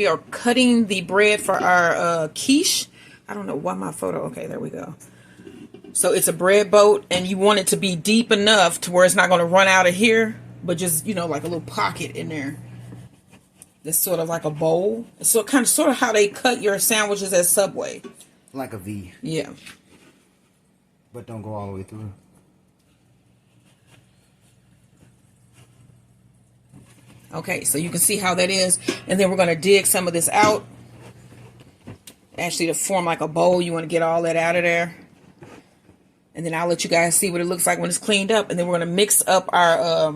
we are cutting the bread for our quiche. I don't know why my photo. Okay, there we go. So it's a bread boat, and you want it to be deep enough to where it's not going to run out of here, but just, you know, like a little pocket in there. That's sort of like a bowl. So sort of how they cut your sandwiches at Subway. Like a V. Yeah. But don't go all the way through. Okay, so you can see how that is. And then we're going to dig some of this out. Actually, to form like a bowl, you want to get all that out of there. And then I'll let you guys see what it looks like when it's cleaned up. And then we're going to mix up our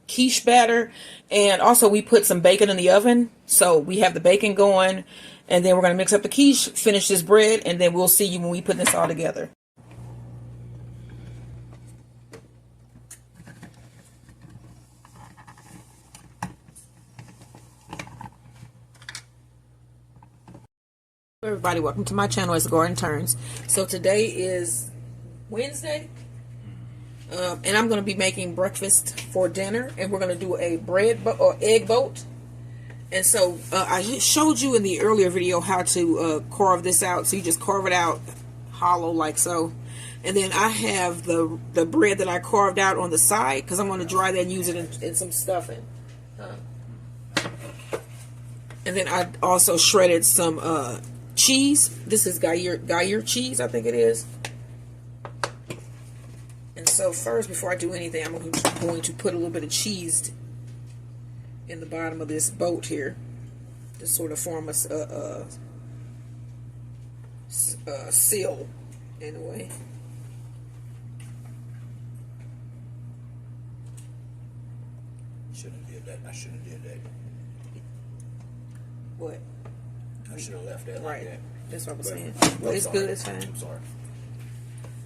quiche batter. And also we put some bacon in the oven. So we have the bacon going. And then we're going to mix up the quiche, finish this bread, and then we'll see you when we put this all together. Hello everybody, welcome to my channel. It's Garden Turns. So today is Wednesday, and I'm going to be making breakfast for dinner, and we're going to do a egg boat. And so I showed you in the earlier video how to carve this out. So you just carve it out hollow like so, and then I have the bread that I carved out on the side because I'm going to dry that and use it in some stuffing. And then I also shredded some cheese. This is Gruyere cheese, I think it is. And so first, before I do anything, I'm going to put a little bit of cheese in the bottom of this boat here to sort of form a seal in a way. Shouldn't have did that. I should have did that. What? I should have left that right. like that. That's what I'm saying. Well, it's sorry. good. It's fine. I'm sorry.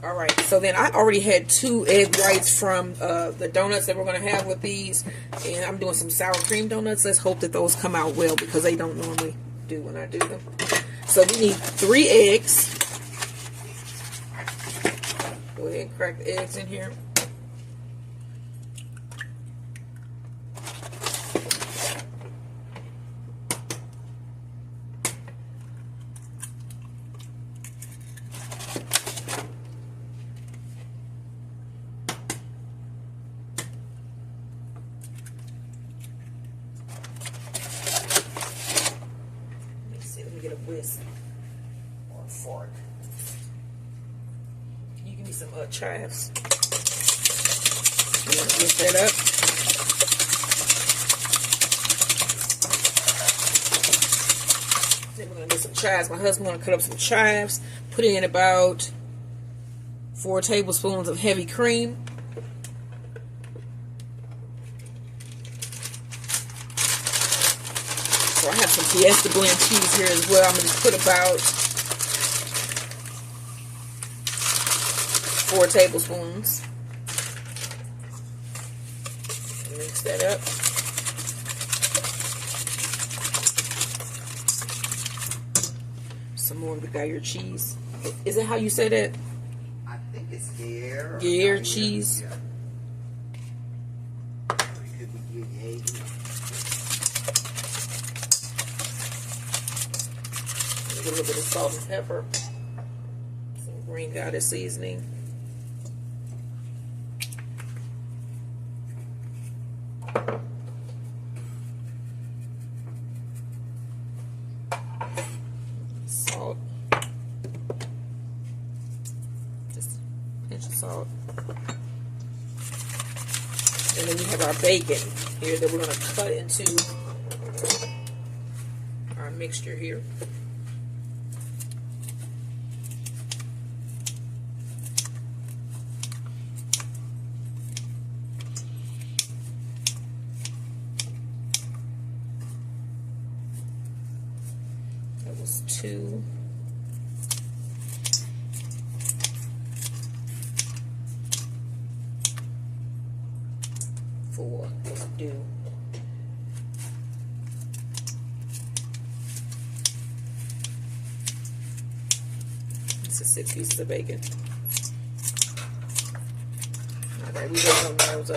All right, so then I already had 2 egg whites from the donuts that we're going to have with these, and I'm doing some sour cream donuts. Let's hope that those come out well because they don't normally do when I do them. So we need 3 eggs. Go ahead and crack the eggs in here. Get a whisk or a fork. Can you give me some chives? You want to whisk that up? Then we're going to do some chives. My husband want to cut up some chives. Put in about 4 tablespoons of heavy cream. I have some Tbsp blend cheese here as well. I'm going to put about 4 tablespoons. Mix that up. Some more of the Gruyere cheese. Is it how you say that? I think it's Gruyere. Gruyere cheese. Yeah. It could be Gruyere. A little bit of salt and pepper, some green goddess seasoning, salt, just a pinch of salt, and then we have our bacon here that we're going to cut into our mixture here. That was 2. Four. Let's do. This is 6 pieces of bacon. Alright, we got on those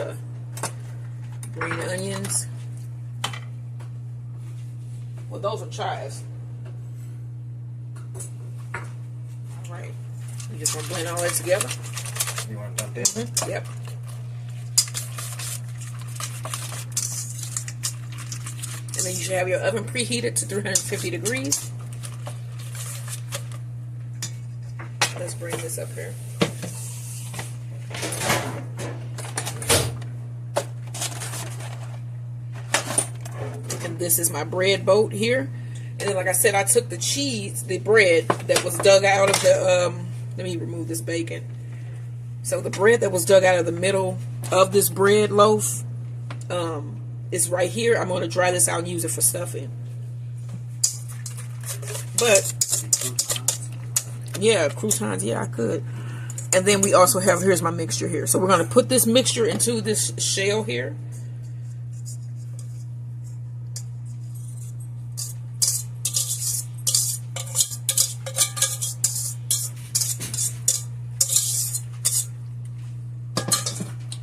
green onions. Well, those are chives. All right. You just want to blend all that together. You want to dump this? Yep. And then you should have your oven preheated to 350 degrees. Let's bring this up here. And this is my bread boat here. And then, like I said, I took the cheese, the bread that was dug out of the, let me remove this bacon. So the bread that was dug out of the middle of this bread loaf is right here. I'm going to dry this out and use it for stuffing. But, yeah, croutons, yeah, I could. And then we also have, here's my mixture here. So we're going to put this mixture into this shell here.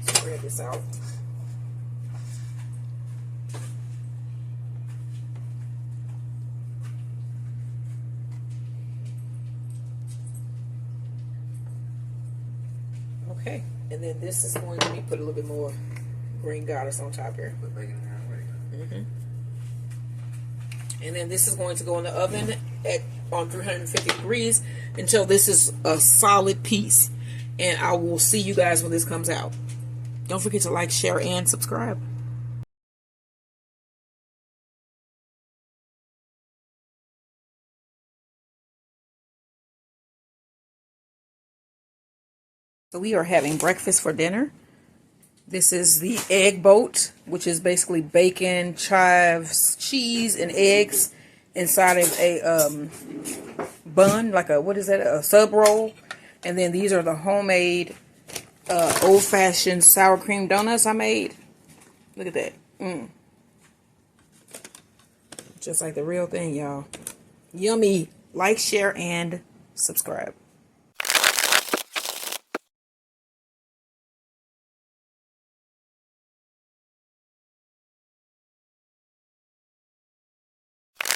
Spread this out. Okay, and then this is going to be put a little bit more green goddess on top here. Put bacon in there. And then this is going to go in the oven on 350 degrees until this is a solid piece. And I will see you guys when this comes out. Don't forget to like, share, and subscribe. So we are having breakfast for dinner. This is the egg boat, which is basically bacon, chives, cheese, and eggs inside of a bun, like a, what is that, a sub roll. And then these are the homemade old-fashioned sour cream donuts I made. Look at that. Just like the real thing, y'all. Yummy. Like, share, and subscribe.